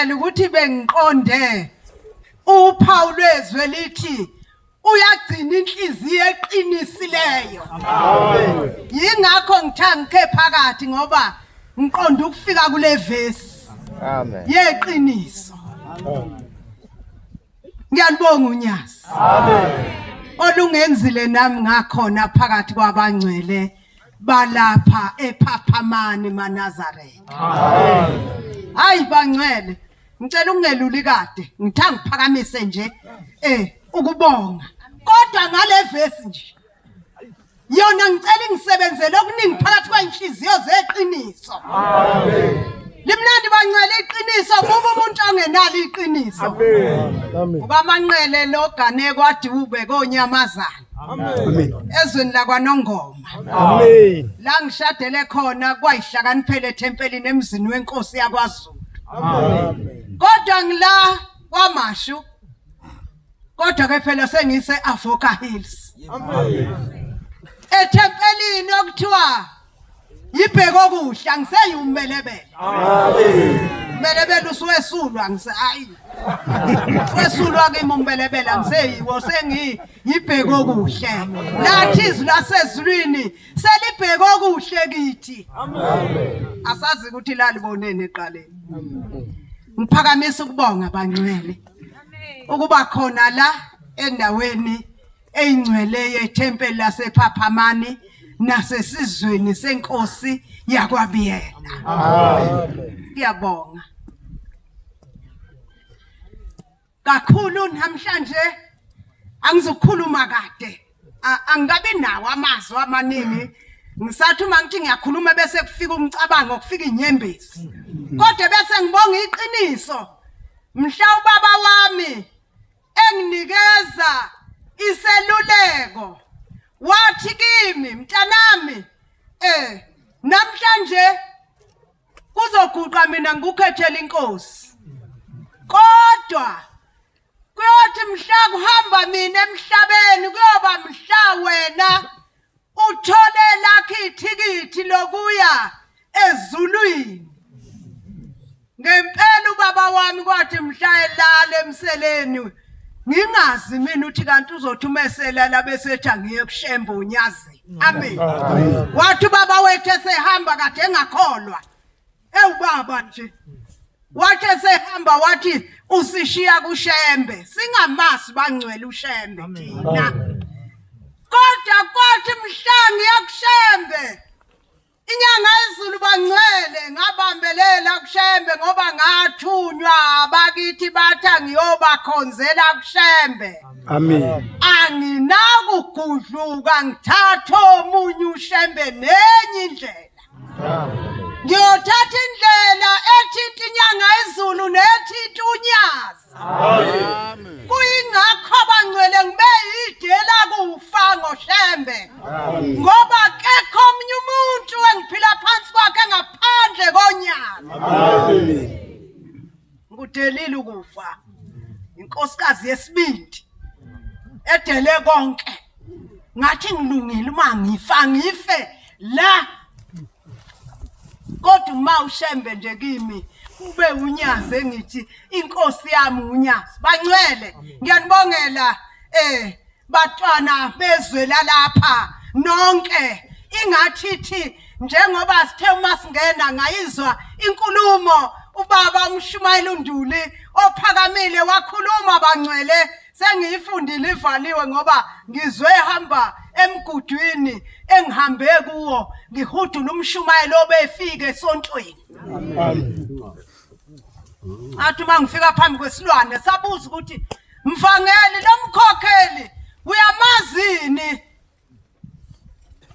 ngicela ukuthi bengiqonde uphawu lwezwe lithi uyagcina inhliziyo eqinisileyo. Amen. Yingakho ngithanga ngikhe phakathi ngoba ngiqonda ukufika kule verse. Amen. Yeqiniso. Ngiyalibonga uNyazi. Amen. Olungenzile nami ngakhona phakathi kwabangcwele balapha ePhaphamani maNazaretha. Amen. Hayi bangcwele, ngicela ungeluli kade, ngithanga ukuphakamise nje ukubonga. Kodwa ngale verse nje yona ngicela ngisebenzele okuningi phakathi kwenhliziyo zeqiniso. Amen. Limnandi bangcwele iqiniso kuba umuntu ongenalo iqiniso. Amen. Ukamanqele logane kwaDube koNyamazana. Amen. Ezweni lakwaNongoma. Amen. La ngishadele khona kwayihlakaniphele tempelini emzini wenkosi yakwaZulu. Amen. Kodwa ngila kwaMashu. Kodwa ke phela sengise Avoka Hills. Amen. Etempelini okuthiwa yibheke okuhle ngiseyumbelebele. Amen. Umbelebele usuwesulwa hayi. Wesulwa kimi umbelebele ngiseyiwo sengiyibheke okuhle. Lathi izwi lasezulwini selibheke okuhle kithi. Amen. Asazi ukuthi lalibonene eqaleni. Ngiphakamisa ukubonga bangcwele. Ukuba khona la endaweni eyingcwele yethempeli lasePhaphamani nasesizweni senkosi yakwaBiyela. Amen. Ngiyabonga kakhulu namhlanje angizokhuluma kade angabe nawo amazwi amaningi ngisathi uma ngithi ngiyakhuluma bese kufika umcabango kufika inyembezi kodwa bese ngibonga iqiniso mhla ubaba wami enginikeza iseluleko wathi kimi mntanami namhlanje kuzoguqa mina ngikukhethela inkosi kodwa kuyothi mhla kuhamba mina emhlabeni kuyoba mhla wena uthole lakho ithikithi lokuya ezulwini. Ngempela ubaba wami kwathi mhla elala emseleni ngingazi mina uthi kanti uzothi umesela labesethi angiye kushemba uNyazi. Amen. Wathi baba wethu esehamba kade engakholwa ewubaba nje wathi esehamba wathi usishiya kushembe singamasi bangcwele ushembe thina kodwa kwathi mhla ngiya kushembe inyanga yezulu bangcwele ngabambelela kushembe ngoba ngathunywa abakithi bathi ngiyobakhonzela kushembe. Amen. Anginakugudluka ngithatha omunye ushembe nenye indlela. Amen. Ngiyothatha indlela ethinta inyanga yezulu nethinta uNyazi. Amen. Kuyingakho bangcwele ngibe yidela kufa ngoshembe. Ngoba kekho omnye umuntu engiphila phansi kwakhe ngaphandle koNyazi. Amen. Ngudelile ukufa. Inkosikazi yesibindi edele konke. Ngathi ngilungile uma ngifa ngife la. Kodwa uma ushembe nje kimi ube uNyazi engithi inkosi yami uNyazi. Bangcwele ngiyanibongela batwana bezwe lapha nonke ingathithi njengoba sithe uma singena ngayizwa inkulumo ubaba uMshumayeli uNduli ophakamile wakhuluma bangcwele sengiyifundile ivaliwe ngoba ngizwe hamba emgudwini engihambe kuwo ngihudula uMshumayeli obefike esontweni. Athi mangifika phambi kwesilwane sabuza ukuthi mvangeli lomkhokheli uyamazini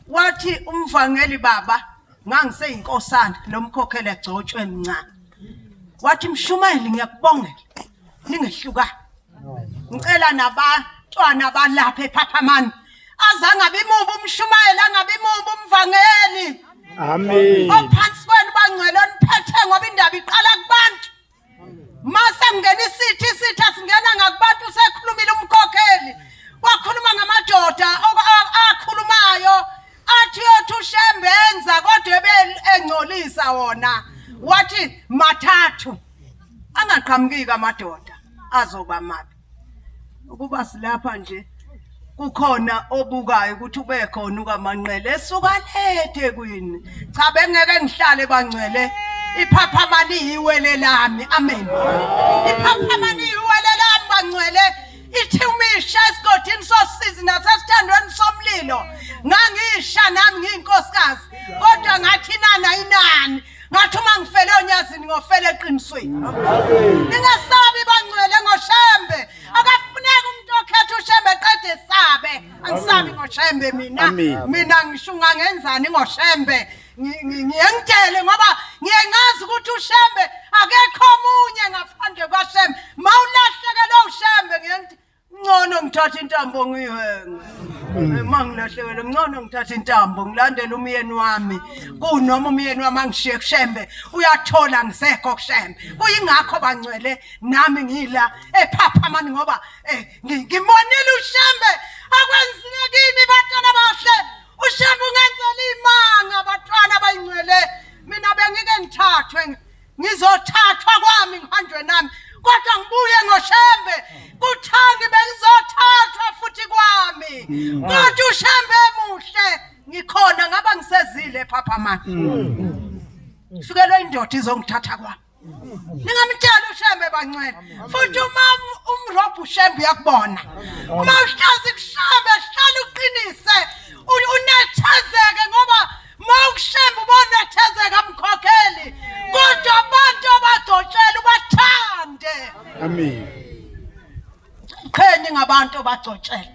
wathi umvangeli baba ngangiseyinkosana lomkhokheli egcotshwe emncane wathi Mshumayeli ngiyakubongela ningehlukana ngicela nabatwana balapha ePhaphamani azangabe imubu uMshumayeli angabe imubu umvangeli. Amen. Ophansi kwenu bangcwele oniphethe ngoba indaba iqala kubantu. Mase ngena isithi asingena ngakubantu sekhulumile umkhokheli wakhuluma ngamadoda akhulumayo athi yothi ushembenza kodwa engcolisa wona wathi mathathu angaqhamuki amadoda azoba mabi ukuba silapha nje kukhona obukayo ukuthi ube khona ukaManqele esuka lethe kwini cha bengeke ngihlale bangcwele iphaphamani iwele lami amen iphaphamani iwele lami bangcwele ithi umisha esigodini sosizi nasesithandweni somlilo ngangisha nami ngiyinkosikazi kodwa ngathi nana inani ngathi uma ngifele onyazini ngofele eqinisweni ningasabi bangcwele ngoshembe akafuneka umuntu okhetha ushembe qede sabe angisabi ngoshembe mina ngisho ngangenzani ngoshembe ngiyengitele ngoba ngiyengazi ukuthi ushembe akekho omunye ngaphandle kwaShembe mawulahlekela ushembe ngiyengithi ngcono ngithatha intambo ngiyihenge mangilahlekelwe ngcono ngithatha intambo ngilandele umyeni wami kunoma umyeni wami angishiye kuShembe uyathola ngisekho kuShembe kuyingakho bangcwele nami ngila ephaphamani ngoba ngimonile uShembe akwenzile kimi bantwana bahle uShembe ungenzela imanga bantwana bayingcwele mina bengike ngithathwe ngizothathwa kwami ngihanjwe nami kodwa ngibuye ngoShembe kuthandi bengizothathwa futhi kwami kodwa uShembe muhle ngikhona ngaba ngisezile ephaphamani fikelwe indoda izongithatha kwami ningamtshela uShembe bangcwele futhi umrobhu uShembe uyakubona uma uhlazi kuShembe hlala uqinise unethezeke ngoba mawuShembe ubonethezeka mkhokheli kodwa abantu abagcotshela ubathande amen qhenye ngabantu abagcotshela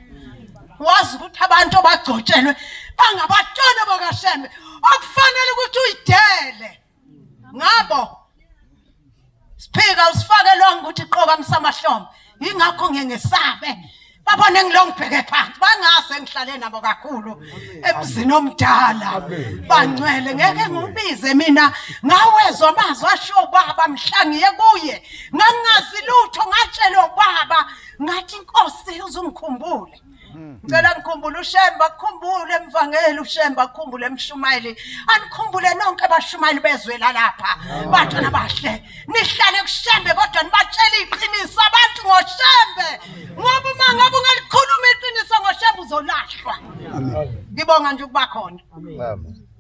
wazi ukuthi abantu abagcotshelwe bangabatshona bakaShembe okufanele ukuthi uyidele ngabo siphika usifake lo ukuthi iqoka msamahlombe ingakho ngesabe babone ngilongibheke phansi bangase ngihlale nabo kakhulu emzini omdala bangcwele ngeke ngibize mina ngawezwa amazwi asho baba mhlangiye kuye ngangazi lutho ngatshela ubaba ngathi inkosi uzungikhumbule ngicela ngikhumbule uShembe akukhumbule emvangeli uShembe akukhumbule emshumayeli anikhumbule nonke abashumayeli bezwela lapha bantwana bahle nihlale kuShembe kodwa nibatshela iqiniso abantu ngoShembe ngoba uma ngabe ungalikhuluma iqiniso ngoShembe uzolahlwa ngibonga nje ukuba khona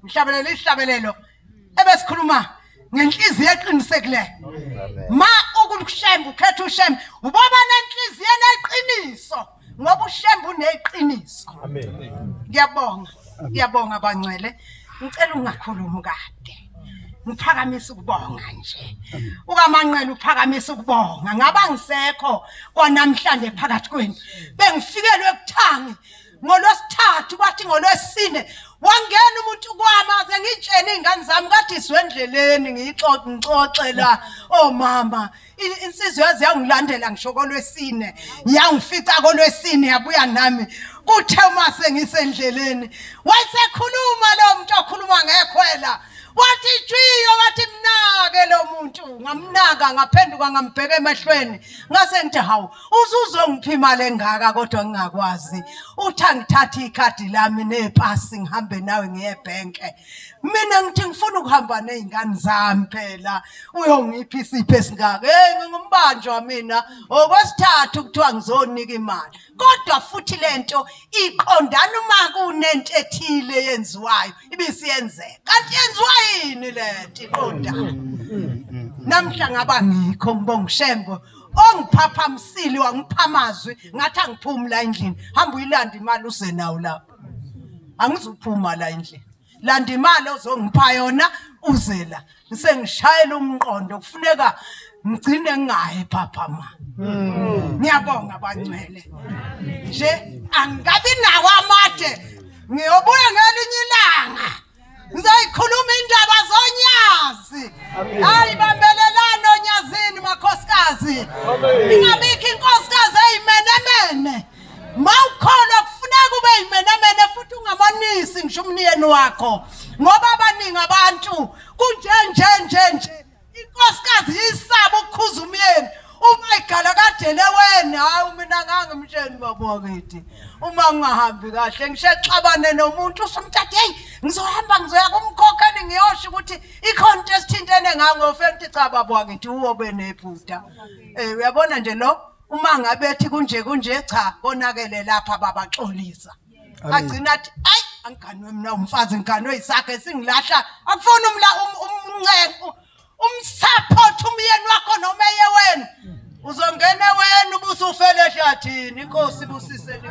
mhlabelelo ihlabelelo ebesikhuluma ngenhliziyo eqinisekileyo ma ukuShembe ukhetha uShembe ubaba nenhliziyo neqiniso ngoba uShembe uneqiniso amen ngiyabonga bangcwele ngicela ungakhulumi kade ngiphakamise ukubonga nje ukaManqele uphakamisa ukubonga ngaba ngisekho kwanamhlanje phakathi kwenu bengifikelwe ekuthangi ngolwesithathu bathi ngolwesine wangena umuntu kwamaze ngitshena izingane zami kade iswendleleni ngixoxela mama insizwe yazi yangilandela ngisho kolwesine yangifica kolwesine yabuya nami kuthe uma sengisendleleni wayesekhuluma lo muntu okhuluma ngekhwela wathi jiyo wathi mnake lo muntu ngamnaka ngaphenduka ngambheka emehlweni ngase ngithi hawu uzuzongiphi imali engaka kodwa ngingakwazi uthi angithatha ikhadi lami nepasi ngihambe nawe ngiye ebhenke mina ngithi ngifuna ukuhamba nezingane zami phela uyongiphi isipho esingaka ngingumbanjwa mina okwesithathu kuthiwa ngizonika imali kodwa futhi lento iqondana uma kunento ethile yenziwayo ibisiyenzeka kanti yenziwa yini lento iqondana namhla ngaba ngikho ngibonga uShembe ongiphaphamsile wangipha amazwi ngathi angiphumi la endlini hamba uyilanda imali uze nawo lapha angizuphuma la endlini landa imali ozongipha yona uze la ngisengishayela umqondo kufuneka ngigcine ngaye Phaphamani ngiyabonga bangcwele nje angabi nawo amade ngiyobuya ngelinye ilanga ngizoyikhuluma indaba zonyazi hayi bambelelana onyazini makhosikazi ingabikho inkosikazi eyimenemene mawukhona kufuneka ube yimenemene futhi ungamanisi ngisho umniyeni wakho ngoba abaningi abantu kunje inkosikazi isaba ukukhuza umyeni uma igala kadele wena hayi mina ngangimtsheni babwakithi uma ngingahambi kahle ngishexabane nomuntu usumthathe hey ngizohamba ngizoya kumkhokheni ngiyosho ukuthi i-contest intene ngangofeni cha babwakithi uwobe nephutha uyabona nje lo uma ngabethi kunje cha konakele lapha babaxolisa agcina athi ayi angiganwe mina umfazi ngiganwe isakhe singilahla akufuna umncengo umsupport umyeni wakho noma yewena uzongena wena ubusufele ehlathini inkosi busiseni